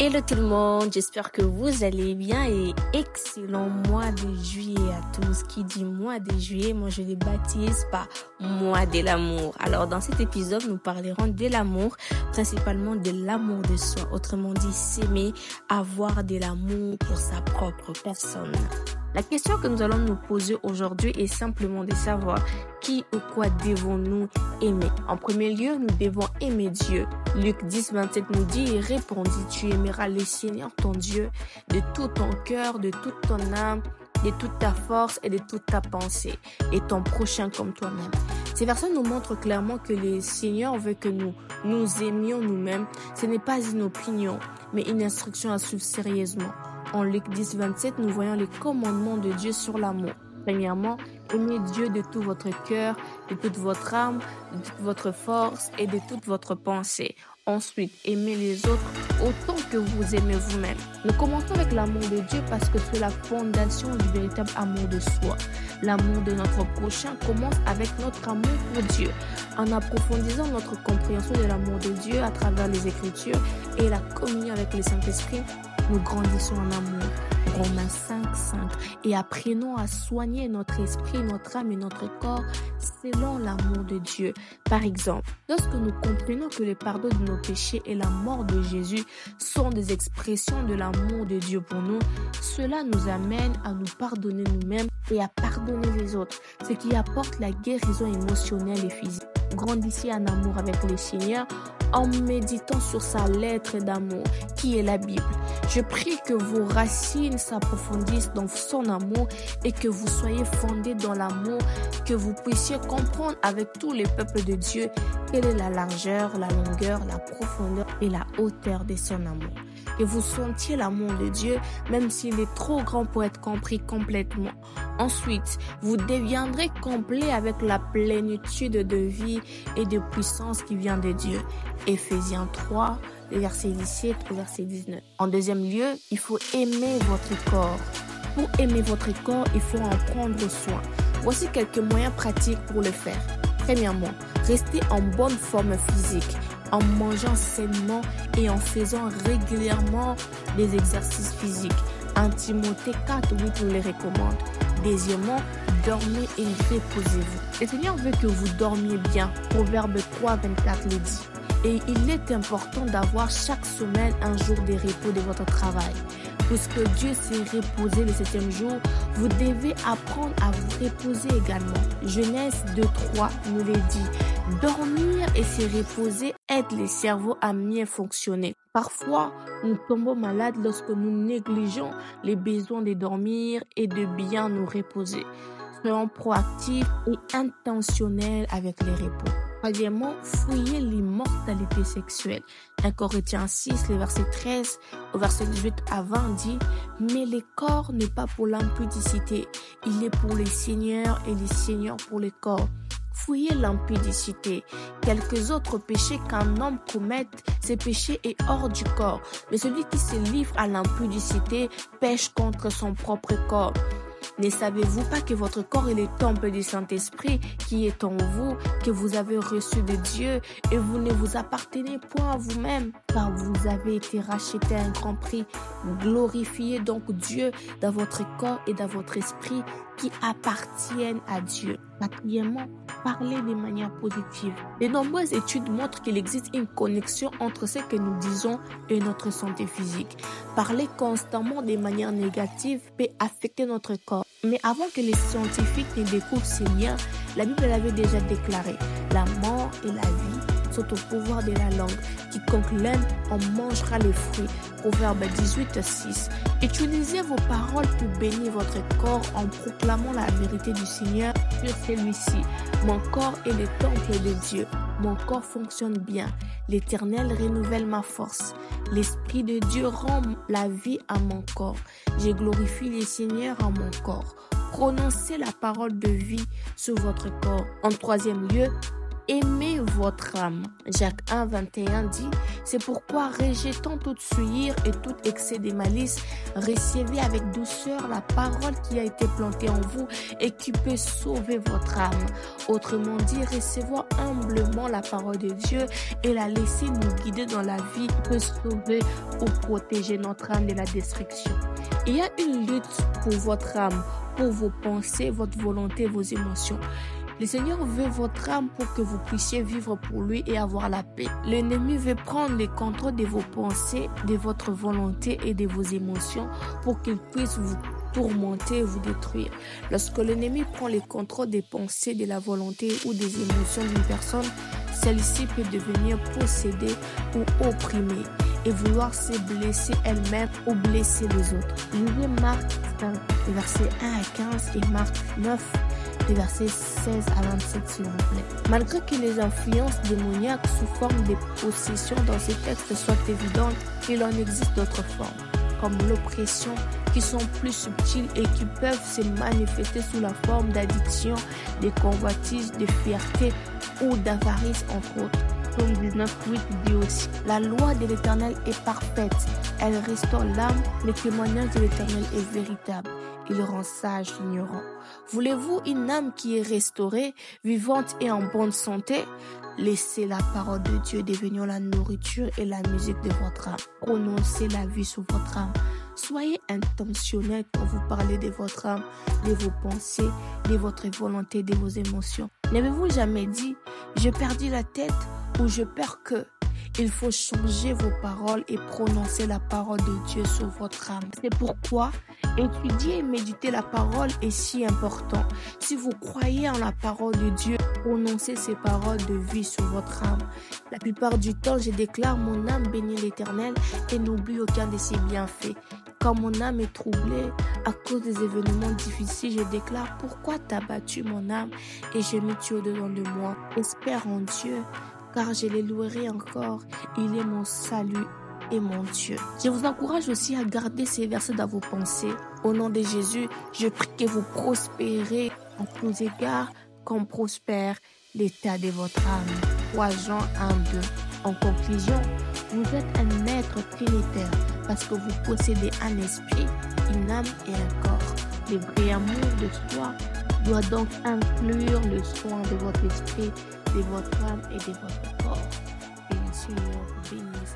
Hello tout le monde, j'espère que vous allez bien et excellent mois de juillet à tous. Qui dit mois de juillet, moi je le baptise par mois de l'amour. Alors dans cet épisode, nous parlerons de l'amour, principalement de l'amour de soi. Autrement dit, s'aimer, avoir de l'amour pour sa propre personne. La question que nous allons nous poser aujourd'hui est simplement de savoir qui ou quoi devons-nous aimer. En premier lieu, nous devons aimer Dieu. Luc 10, 27 nous dit, il répondit, tu aimeras le Seigneur ton Dieu de tout ton cœur, de toute ton âme, de toute ta force et de toute ta pensée, et ton prochain comme toi-même. Ces versets nous montrent clairement que le Seigneur veut que nous aimions nous-mêmes. Ce n'est pas une opinion, mais une instruction à suivre sérieusement. En Luc 10, 27, nous voyons les commandements de Dieu sur l'amour. Premièrement, aimez Dieu de tout votre cœur, de toute votre âme, de toute votre force et de toute votre pensée. Ensuite, aimez les autres autant que vous aimez vous-même. Nous commençons avec l'amour de Dieu parce que c'est la fondation du véritable amour de soi. L'amour de notre prochain commence avec notre amour pour Dieu. En approfondissant notre compréhension de l'amour de Dieu à travers les Écritures et la communion avec le Saint-Esprit, nous grandissons en amour. Romains 5, 5. Et apprenons à soigner notre esprit, notre âme et notre corps selon l'amour de Dieu. Par exemple, lorsque nous comprenons que le pardon de nos péchés et la mort de Jésus sont des expressions de l'amour de Dieu pour nous, cela nous amène à nous pardonner nous-mêmes et à pardonner les autres, ce qui apporte la guérison émotionnelle et physique. Grandissez en amour avec le Seigneur en méditant sur sa lettre d'amour, qui est la Bible. Je prie que vos racines s'approfondissent dans son amour et que vous soyez fondés dans l'amour, que vous puissiez comprendre avec tous les peuples de Dieu quelle est la largeur, la longueur, la profondeur et la hauteur de son amour. Que vous sentiez l'amour de Dieu, même s'il est trop grand pour être compris complètement. Ensuite, vous deviendrez complet avec la plénitude de vie et de puissance qui vient de Dieu. Éphésiens 3, verset 17 au verset 19. En deuxième lieu, il faut aimer votre corps. Pour aimer votre corps, il faut en prendre soin. Voici quelques moyens pratiques pour le faire. Premièrement, restez en bonne forme physique, en mangeant sainement et en faisant régulièrement des exercices physiques. 1 Timothée 4, 8 nous les recommande. Deuxièmement, dormez et reposez-vous. Le Seigneur veut que vous dormiez bien. Proverbe 3, 24 le dit. Et il est important d'avoir chaque semaine un jour de repos de votre travail. Puisque Dieu s'est reposé le 7e jour, vous devez apprendre à vous reposer également. Genèse 2:3 nous le dit. Dormir et se reposer aide le cerveau à mieux fonctionner. Parfois, nous tombons malades lorsque nous négligeons les besoins de dormir et de bien nous reposer. Soyons proactifs et intentionnels avec les repos. Troisièmement, fuyez l'immortalité sexuelle. 1 Corinthiens 6, le verset 13 au verset 18 à 20 dit « Mais le corps n'est pas pour l'impudicité, il est pour les seigneurs et les seigneurs pour le corps. » Fuyez l'impudicité. Quelques autres péchés qu'un homme commette, ce péché est hors du corps. Mais celui qui se livre à l'impudicité pêche contre son propre corps. Ne savez-vous pas que votre corps est le temple du Saint-Esprit qui est en vous, que vous avez reçu de Dieu et vous ne vous appartenez point à vous-même, car vous avez été racheté à un grand prix. Glorifiez donc Dieu dans votre corps et dans votre esprit qui appartiennent à Dieu. Quatrièmement, parlez de manière positive. De nombreuses études montrent qu'il existe une connexion entre ce que nous disons et notre santé physique. Parler constamment de manière négative peut affecter notre corps. Mais avant que les scientifiques ne découvrent ces liens, la Bible l'avait déjà déclaré. La mort et la vie sont au pouvoir de la langue. Quiconque l'aime en mangera les fruits. Proverbe 18, 6. Utilisez vos paroles pour bénir votre corps en proclamant la vérité du Seigneur sur celui-ci. Mon corps est le temple de Dieu. Mon corps fonctionne bien. L'Éternel renouvelle ma force. L'Esprit de Dieu rend la vie à mon corps. Je glorifie le Seigneur à mon corps. Prononcez la parole de vie sur votre corps. En troisième lieu, aimez votre âme. Jacques 1, 21 dit, c'est pourquoi rejetant toute souillure et tout excès de malice, recevez avec douceur la parole qui a été plantée en vous et qui peut sauver votre âme. Autrement dit, recevons humblement la parole de Dieu et la laisser nous guider dans la vie qui peut sauver ou protéger notre âme de la destruction. Il y a une lutte pour votre âme, pour vos pensées, votre volonté, vos émotions. Le Seigneur veut votre âme pour que vous puissiez vivre pour lui et avoir la paix. L'ennemi veut prendre le contrôle de vos pensées, de votre volonté et de vos émotions pour qu'il puisse vous tourmenter et vous détruire. Lorsque l'ennemi prend le contrôle des pensées, de la volonté ou des émotions d'une personne, celle-ci peut devenir possédée ou opprimée et vouloir se blesser elle-même ou blesser les autres. Lisez Marc 5, versets 1 à 15 et Marc 9, des versets 16 à 27 s'il vous plaît. Malgré que les influences démoniaques sous forme de possession dans ces textes soient évidentes, il en existe d'autres formes, comme l'oppression, qui sont plus subtiles et qui peuvent se manifester sous la forme d'addiction, de convoitise, de fierté ou d'avarice entre autres. Psaume 19:8 dit aussi, la loi de l'Éternel est parfaite, elle restaure l'âme, le témoignage de l'Éternel est véritable, il rend sage l'ignorant. Voulez-vous une âme qui est restaurée, vivante et en bonne santé? Laissez la parole de Dieu devenir la nourriture et la musique de votre âme. Prononcez la vie sur votre âme. Soyez intentionnel quand vous parlez de votre âme, de vos pensées, de votre volonté, de vos émotions. N'avez-vous jamais dit, j'ai perdu la tête ou je perds que? Il faut changer vos paroles et prononcer la parole de Dieu sur votre âme. C'est pourquoi étudier et méditer la parole est si important. Si vous croyez en la parole de Dieu, prononcez ces paroles de vie sur votre âme. La plupart du temps, je déclare mon âme bénit l'Éternel et n'oublie aucun de ses bienfaits. Quand mon âme est troublée à cause des événements difficiles, je déclare pourquoi t'as battu mon âme et j'ai mis Dieu au-dedans de moi. Espère en Dieu, car je les louerai encore. Il est mon salut et mon Dieu. Je vous encourage aussi à garder ces versets dans vos pensées. Au nom de Jésus, je prie que vous prospérez en tous égards, comme prospère l'état de votre âme. 3 Jean 1:2. En conclusion, vous êtes un être trinitaire parce que vous possédez un esprit, une âme et un corps. Le vrai amour de soi doit donc inclure le soin de votre esprit, de votre âme et de votre corps. Que le Seigneur bénisse.